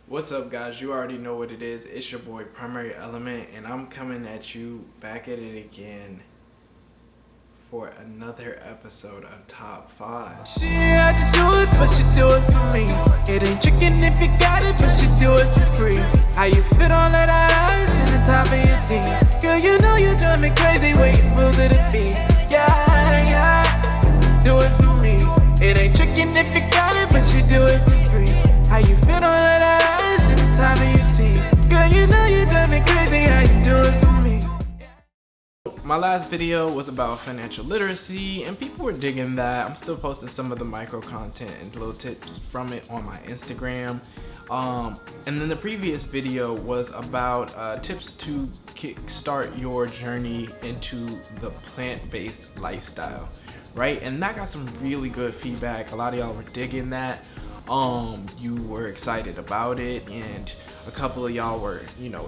What's up, guys? You already know what it is. It's your boy Primary Element, and I'm coming at you back at it again for another episode of Top 5. She had to do it, but she do it for me. It ain't chicken if you got it, but she do it for free. How you fit all of that ice in the top of your teeth? Girl, you know you drive me crazy when you move to the beat. Yeah, do it for me. It ain't chicken if you got it, but she do it for free. How you fit all of that ice in the top of your teeth? Girl, you know you drive me crazy. How you do it for me? My last video was about financial literacy, and people were digging that. I'm still posting some of the micro content and little tips from it on my Instagram. And then the previous video was about tips to kickstart your journey into the plant-based lifestyle, right? And that got some really good feedback. A lot of y'all were digging that. You were excited about it, and a couple of y'all were,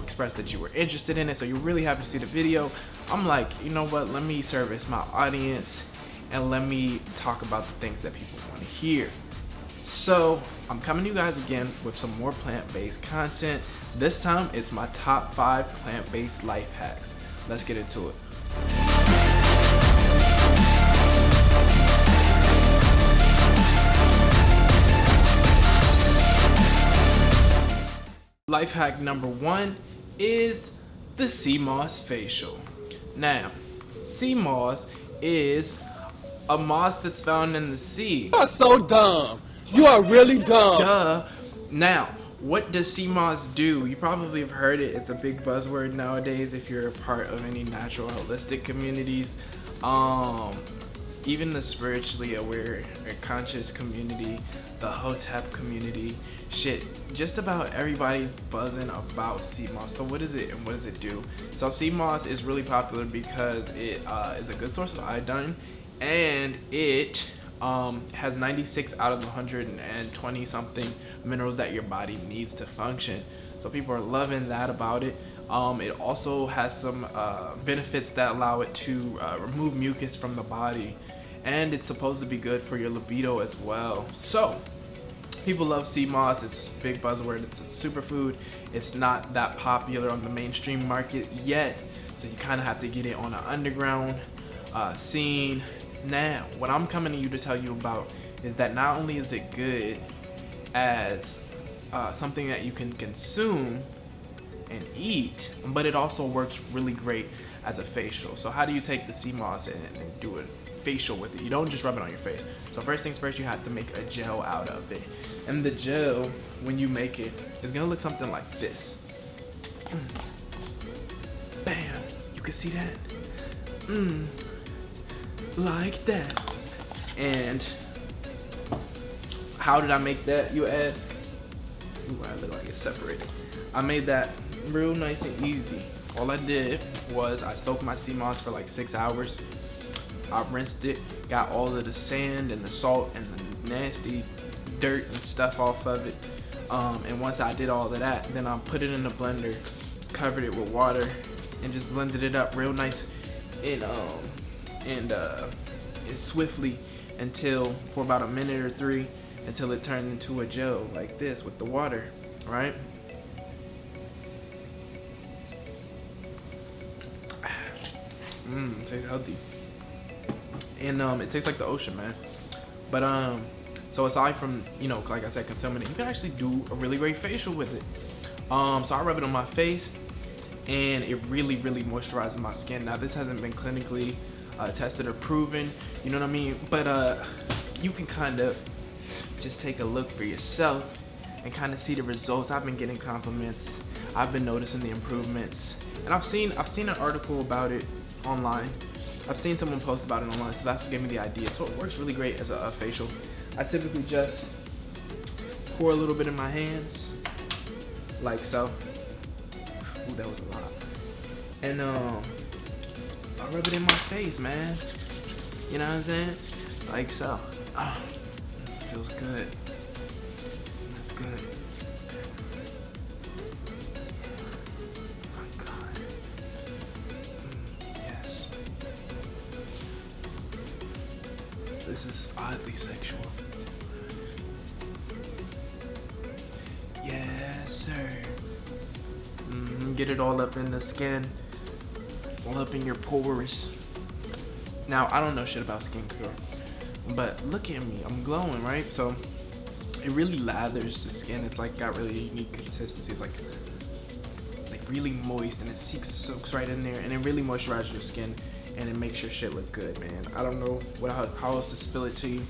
expressed that you were interested in it, so you're really happy to see the video. I'm like, you know what, let me service my audience and let me talk about the things that people want to hear. So I'm coming to you guys again with some more plant-based content. This time it's my top 5 plant-based life hacks. Let's get into it. Life hack number 1 is the Cmos Facial. Now, Cmos is a moss that's found in the sea. You are so dumb. You are really dumb. Duh. Now, what does Cmos do? You probably have heard it. It's a big buzzword nowadays if you're a part of any natural holistic communities. Even the spiritually aware or conscious community, the Hotep community, shit, just about everybody's buzzing about Cmos. So what is it and what does it do? So Cmos is really popular because it is a good source of iodine, and it has 96 out of the 120 something minerals that your body needs to function. So people are loving that about it. It also has some benefits that allow it to remove mucus from the body, and it's supposed to be good for your libido as well. So people love Cmos. It's a big buzzword. It's a superfood. It's not that popular on the mainstream market yet, so you kind of have to get it on an underground scene. Now, what I'm coming to you to tell you about is that not only is it good as something that you can consume and eat, but it also works really great as a facial. So how do you take the Cmos and do a facial with it? You don't just rub it on your face. So first things first, you have to make a gel out of it. And the gel, when you make it, is gonna look something like this. Bam, you can see that? Like that. And how did I make that, you ask? Ooh, I look like it's separated. I made that real nice and easy. All I did was I soaked my Cmos for like 6 hours. I rinsed it, got all of the sand and the salt and the nasty dirt and stuff off of it. And once I did all of that, then I put it in a blender, covered it with water, and just blended it up real nice and swiftly for about a minute or 3 until it turned into a gel like this with the water, right? It tastes healthy. And it tastes like the ocean, man. But so aside from, like I said, consuming it, you can actually do a really great facial with it. So I rub it on my face, and it really, really moisturizes my skin. Now, this hasn't been clinically tested or proven, you know what I mean? But you can kind of just take a look for yourself and kind of see the results. I've been getting compliments. I've been noticing the improvements, and I've seen an article about it online. I've seen someone post about it online, so that's what gave me the idea. So it works really great as a facial. I typically just pour a little bit in my hands, like so. Ooh, that was a lot. And I rub it in my face, man. You know what I'm saying? Like so. Oh, feels good. That's good. My God. Yes. This is oddly sexual. Yes. sir. Get it all up in the skin, all up in your pores. Now, I don't know shit about skincare, but look at me, I'm glowing, right? So it really lathers the skin. It's like got really unique consistency. It's like really moist, and it soaks right in there, and it really moisturizes your skin, and it makes your shit look good, man. I don't know how else to spill it to you.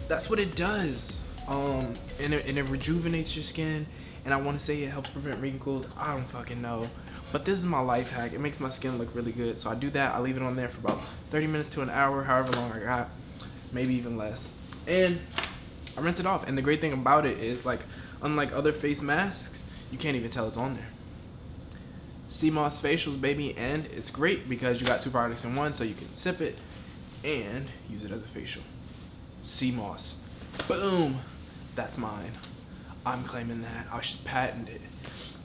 That's what it does. And it rejuvenates your skin, and I want to say it helps prevent wrinkles. I don't fucking know, but this is my life hack. It makes my skin look really good, so I do that. I leave it on there for about 30 minutes to an hour, however long I got, maybe even less, and I rinse it off. And the great thing about it is, like, unlike other face masks, you can't even tell it's on there. Cmos Facials, baby, and it's great because you got 2 products in one, so you can sip it and use it as a facial. Cmos, boom, that's mine. I'm claiming that. I should patent it,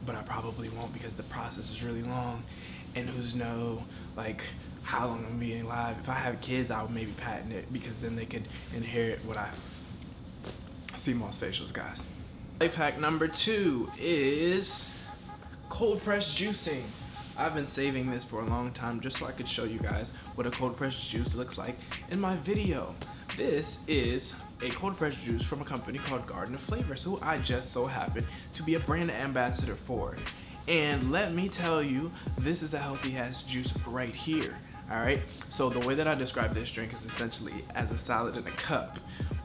but I probably won't because the process is really long, and who's know like how long I'm being alive. If I have kids, I would maybe patent it because then they could inherit what I. Cmos Facials, guys. Life hack number 2 is cold press juicing. I've been saving this for a long time just so I could show you guys what a cold press juice looks like in my video. This is a cold press juice from a company called Garden of Flavors, who I just so happen to be a brand ambassador for. And let me tell you, this is a healthy ass juice right here. All right, so the way that I describe this drink is essentially as a salad in a cup.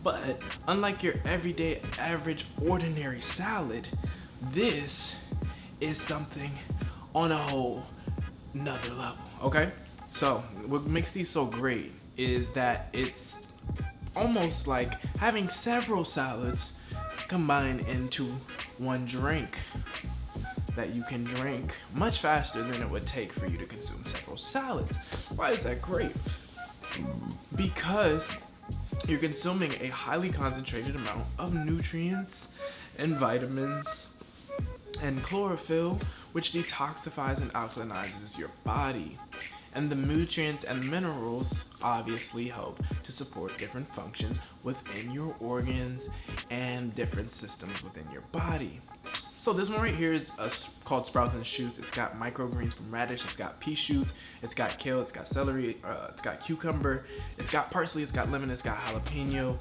But unlike your everyday, average, ordinary salad, this is something on a whole nother level, okay? So what makes these so great is that it's almost like having several salads combined into one drink that you can drink much faster than it would take for you to consume several salads. Why is that great? Because you're consuming a highly concentrated amount of nutrients and vitamins and chlorophyll, which detoxifies and alkalinizes your body. And the nutrients and minerals obviously help to support different functions within your organs and different systems within your body. So this one right here is called Sprouts and Shoots. It's got microgreens from radish, it's got pea shoots, it's got kale, it's got celery, it's got cucumber, it's got parsley, it's got lemon, it's got jalapeno.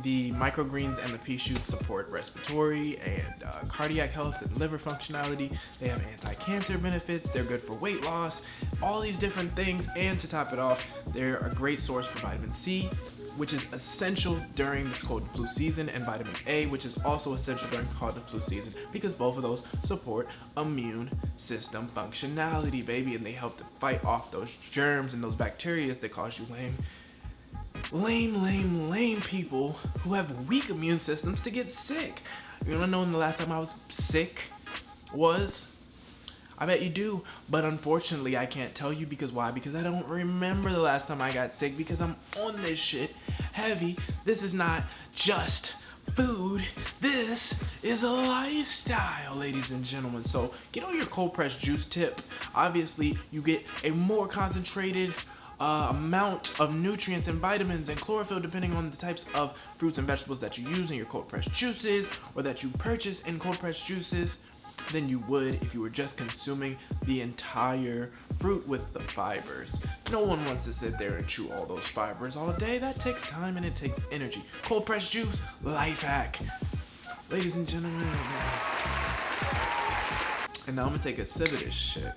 The microgreens and the pea shoots support respiratory and cardiac health and liver functionality. They have anti-cancer benefits. They're good for weight loss, all these different things. And to top it off, they're a great source for vitamin C, which is essential during this cold and flu season, and vitamin A, which is also essential during the cold and flu season, because both of those support immune system functionality, baby, and they help to fight off those germs and those bacteria that cause you lame people who have weak immune systems to get sick. You wanna know when the last time I was sick was? I bet you do, but unfortunately I can't tell you. Because why? Because I don't remember the last time I got sick, because I'm on this shit heavy. This is not just food, this is a lifestyle, ladies and gentlemen. So get on your cold pressed juice tip. Obviously you get a more concentrated amount of nutrients and vitamins and chlorophyll depending on the types of fruits and vegetables that you use in your cold pressed juices, or that you purchase in cold pressed juices, than you would if you were just consuming the entire fruit with the fibers. No one wants to sit there and chew all those fibers all day. That takes time and it takes energy. Cold pressed juice, life hack, ladies and gentlemen. And now I'm gonna take a sip of this shit.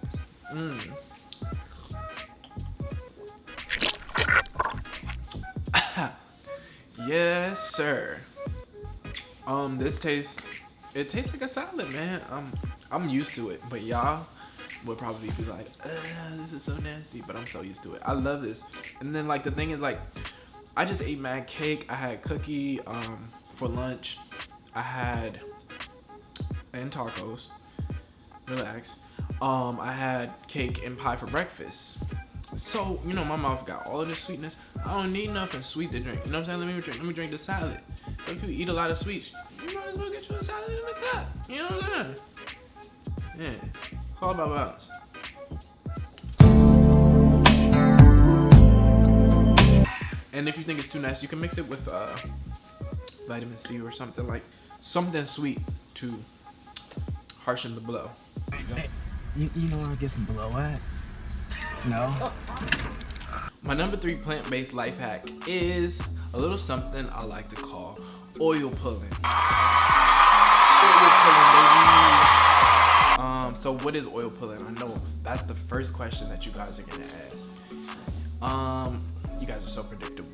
Yes, sir. This tastes like a salad, man. I'm used to it, but y'all would probably be like, this is so nasty, but I'm so used to it. I love this. And then, like, the thing is, like, I just ate mad cake. I had cookie for lunch. And tacos. Relax. I had cake and pie for breakfast. So, you know, my mouth got all of this sweetness. I don't need nothing sweet to drink. You know what I'm saying? Let me drink the salad. So if you eat a lot of sweets, you might as well get you a salad in the cup. You know what I'm saying? Yeah. It's all about balance. And if you think it's too nasty, you can mix it with vitamin C or something sweet to harshen the blow. Hey, you know where I get some blow at? No? My number 3 plant-based life hack is a little something I like to call oil pulling. Oil pulling, baby. So what is oil pulling? I know that's the first question that you guys are gonna ask. You guys are so predictable.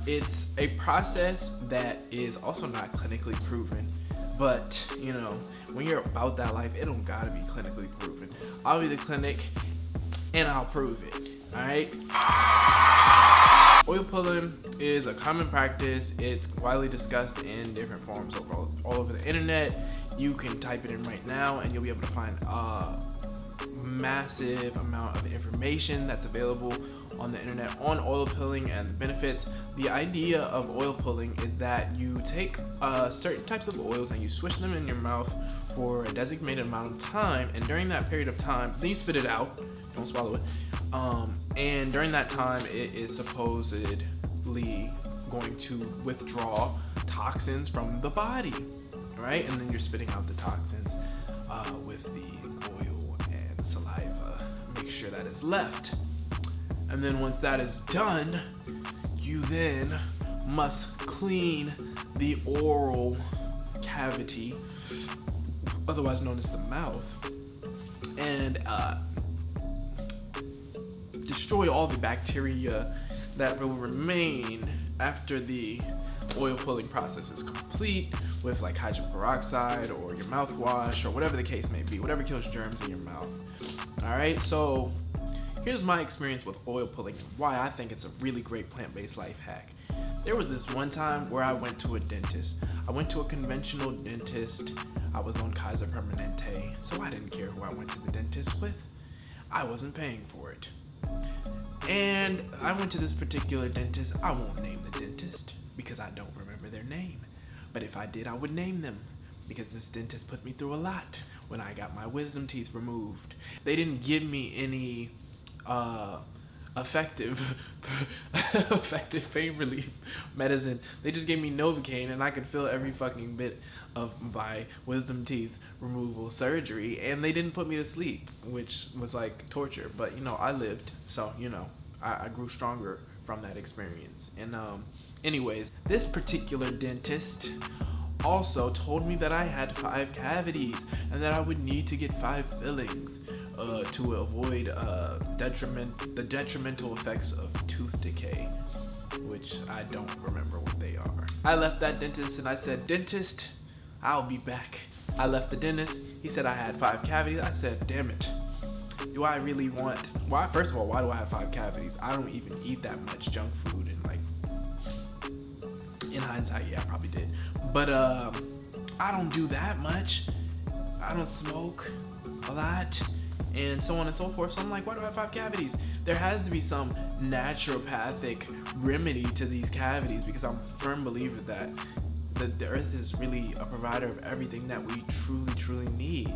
It's a process that is also not clinically proven, but you know, when you're about that life, it don't gotta be clinically proven. I'll be the clinic and I'll prove it. All right. Oil pulling is a common practice. It's widely discussed in different forms all over the internet. You can type it in right now and you'll be able to find a massive amount of information that's available on the internet on oil pulling and the benefits. The idea of oil pulling is that you take certain types of oils and you swish them in your mouth for a designated amount of time, and during that period of time, then you spit it out, don't swallow it, and during that time it is supposedly going to withdraw toxins from the body, right? And then you're spitting out the toxins with the oil and saliva. Make sure that is left. And then once that is done, you then must clean the oral cavity, otherwise known as the mouth, and destroy all the bacteria that will remain after the oil pulling process is complete, with like hydrogen peroxide or your mouthwash or whatever the case may be, whatever kills germs in your mouth. All right, so here's my experience with oil pulling and why I think it's a really great plant-based life hack. There was this one time where I went to a dentist. I went to a conventional dentist. I was on Kaiser Permanente, so I didn't care who I went to the dentist with. I wasn't paying for it. And I went to this particular dentist. I won't name the dentist because I don't remember their name. But if I did, I would name them, because this dentist put me through a lot when I got my wisdom teeth removed. They didn't give me any effective pain relief medicine. They just gave me Novocaine, and I could feel every fucking bit of my wisdom teeth removal surgery, and they didn't put me to sleep, which was like torture. But you know, I lived, so you know, I grew stronger from that experience. And anyways, this particular dentist also told me that I had 5 cavities and that I would need to get 5 fillings to avoid the detrimental effects of tooth decay, which I don't remember what they are. I left that dentist and I said, "Dentist, I'll be back." I left the dentist. He said I had 5 cavities. I said, "Damn it. Do I really want, why? First of all, why do I have 5 cavities? I don't even eat that much junk food, and like, in hindsight, yeah, I probably did. But I don't do that much. I don't smoke a lot, and so on and so forth. So I'm like, why do I have 5 cavities? There has to be some naturopathic remedy to these cavities, because I'm a firm believer that the earth is really a provider of everything that we truly need.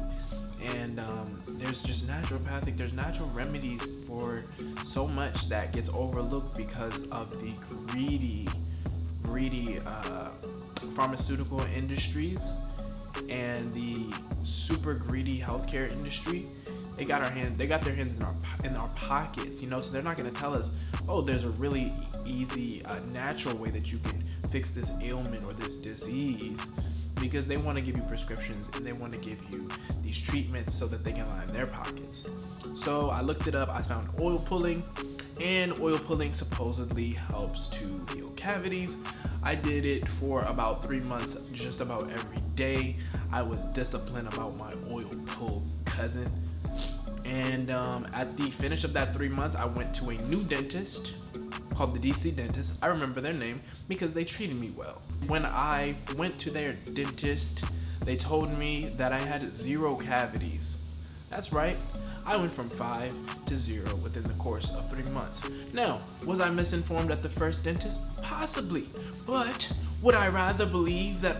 And there's just there's natural remedies for so much that gets overlooked because of the greedy pharmaceutical industries and the super greedy healthcare industry. They got their hands in our pockets, you know, so they're not going to tell us, oh, there's a really easy natural way that you can fix this ailment or this disease, because they want to give you prescriptions and they want to give you these treatments so that they can line their pockets. So I looked it up. I found oil pulling, and oil pulling supposedly helps to heal cavities. I did it for about 3 months, just about every day. I was disciplined about my oil pull cousin. And at the finish of that 3 months, I went to a new dentist called the DC dentist. I remember their name because they treated me well. When I went to their dentist, they told me that I had 0 cavities. That's right, I went from 5 to 0 within the course of 3 months. Now, was I misinformed at the first dentist? Possibly, but would I rather believe that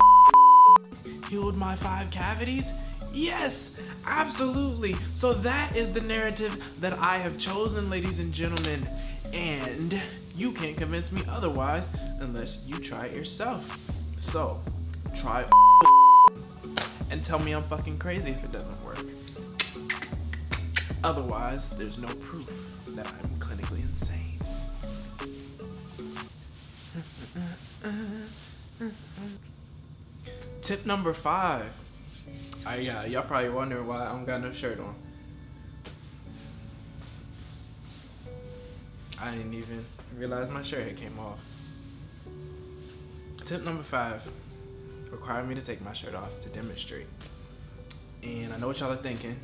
healed my 5 cavities? Yes, absolutely. So that is the narrative that I have chosen, ladies and gentlemen, and you can't convince me otherwise unless you try it yourself. So try and tell me I'm fucking crazy if it doesn't work. Otherwise, there's no proof that I'm clinically insane. Tip number 5. Y'all probably wondering why I don't got no shirt on. I didn't even realize my shirt had came off. Tip number 5 required me to take my shirt off to demonstrate. And I know what y'all are thinking.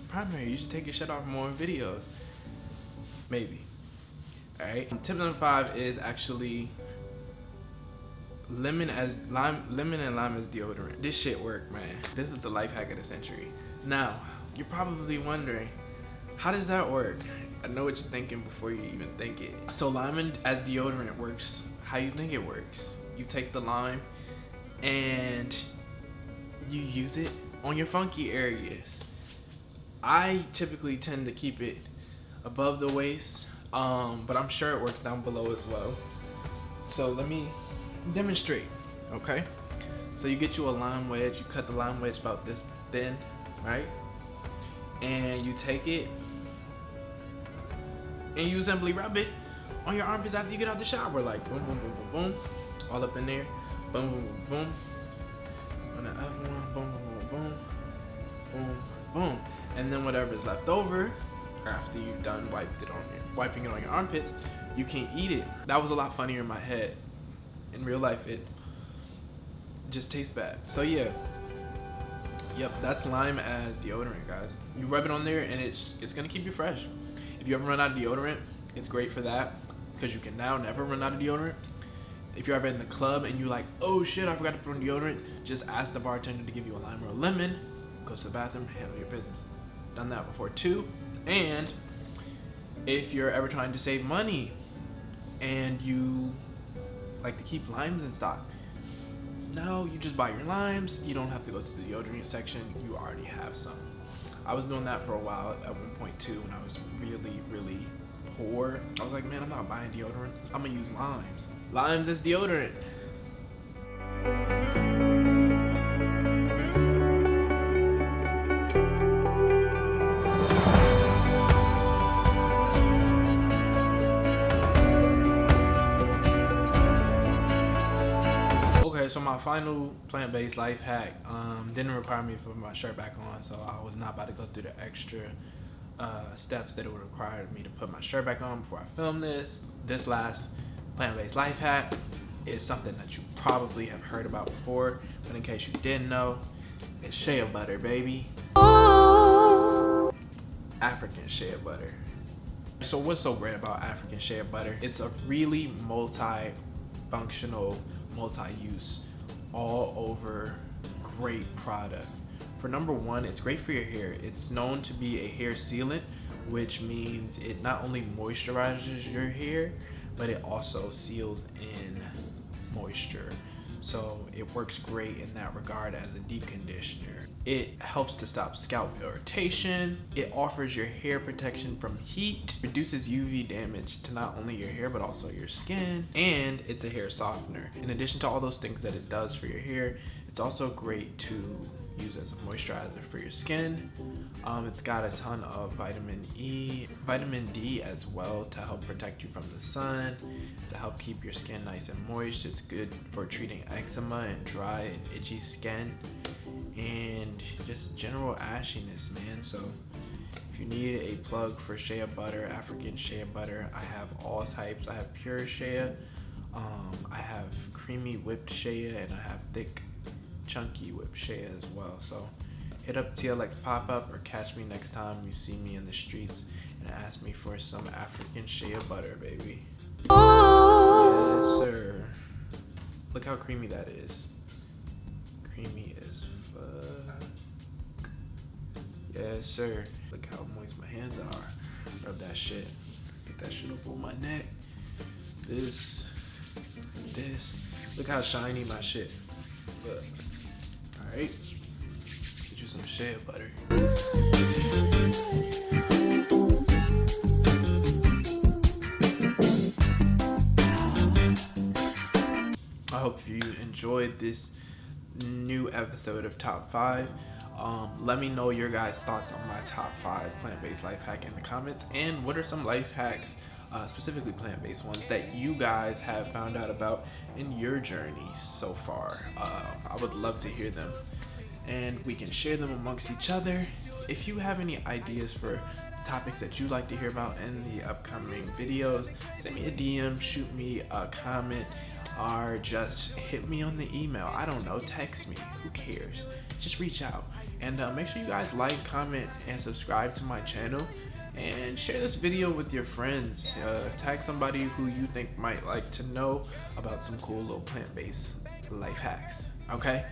Primary, you should take your shirt off more in videos. Maybe. Alright. Tip number 5 is actually lemon and lime as deodorant. This shit work, man. This is the life hack of the century. Now, you're probably wondering, how does that work? I know what you're thinking before you even think it. So lime as deodorant works how you think it works. You take the lime and you use it on your funky areas. I typically tend to keep it above the waist, but I'm sure it works down below as well. So let me demonstrate, okay? So you get you a lime wedge, you cut the lime wedge about this thin, right? And you take it and you simply rub it on your armpits after you get out the shower, like boom, boom, boom, boom, boom, all up in there, boom, boom, boom, boom, on the other one, boom, boom, boom, boom, boom, and then whatever's left over after you've done wiping it on your armpits, you can eat it. That was a lot funnier in my head. In real life, it just tastes bad. So yeah, yep, that's lime as deodorant, guys. You rub it on there and it's gonna keep you fresh. If you ever run out of deodorant, it's great for that because you can now never run out of deodorant. If you're ever in the club and you're like, oh shit, I forgot to put on deodorant, just ask the bartender to give you a lime or a lemon, go to the bathroom, handle your business. Done that before too. And if you're ever trying to save money and you like to keep limes in stock, no, you just buy your limes. You don't have to go to the deodorant section. You already have some. I was doing that for a while at one point too when I was really, really poor. I was like, man, I'm not buying deodorant. I'm gonna use limes. Limes as deodorant. So my final plant-based life hack didn't require me to put my shirt back on, so I was not about to go through the extra steps that it would require me to put my shirt back on before I film this. This last plant-based life hack is something that you probably have heard about before, but in case you didn't know, it's shea butter, baby. African shea butter. So what's so great about African shea butter? It's a really multi-functional, multi-use, all over great product. For number one, it's great for your hair. It's known to be a hair sealant, which means it not only moisturizes your hair, but it also seals in moisture. So it works great in that regard as a deep conditioner. It helps to stop scalp irritation. It offers your hair protection from heat, reduces UV damage to not only your hair but also your skin, and it's a hair softener. In addition to all those things that it does for your hair, it's also great to use as a moisturizer for your skin. It's got a ton of vitamin E, vitamin D as well to help protect you from the sun, to help keep your skin nice and moist. It's good for treating eczema and dry and itchy skin, and just general ashiness, man. So if you need a plug for shea butter, African shea butter, I have all types. I have pure shea, I have creamy whipped shea, and I have thick chunky whipped shea as well. So hit up TLX pop-up or catch me next time you see me in the streets and ask me for some African shea butter, baby. Yes, sir. Look how creamy that is. Creamy as fuck. Yes, sir. Look how moist my hands are. Rub that shit. Get that shit up on my neck. This. Look how shiny my shit. Look. Alright. Get you some shea butter. I hope you enjoyed this new episode of Top 5. Let me know your guys' thoughts on my top 5 plant-based life hack in the comments, and what are some life hacks, specifically plant-based ones, that you guys have found out about in your journey so far. I would love to hear them, and we can share them amongst each other. If you have any ideas for topics that you'd like to hear about in the upcoming videos, send me a DM, shoot me a comment, or just hit me on the email. I don't know, text me, who cares? Just reach out. And make sure you guys like, comment, and subscribe to my channel, and share this video with your friends. Tag somebody who you think might like to know about some cool little plant-based life hacks, okay?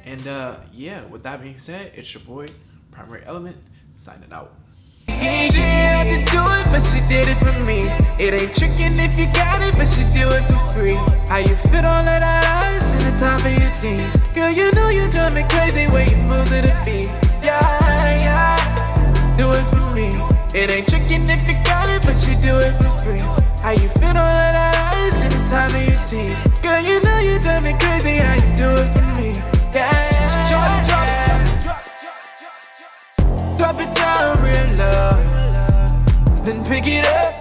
And yeah, with that being said, it's your boy Primary Element signing out. She had to do it, but she did it for me. It ain't tricking if you got it, but she do it for free. How you fit all of that ice in the top of your jeans? Girl, you know you drive me crazy when you move to the beat. Yeah, yeah, do it for me. It ain't tricking if you got it, but she do it for free. How you fit all of that ice in the top of your jeans? Girl, you know you drive me crazy, how you do it for me. Yeah, yeah. Drop it down real low, then pick it up.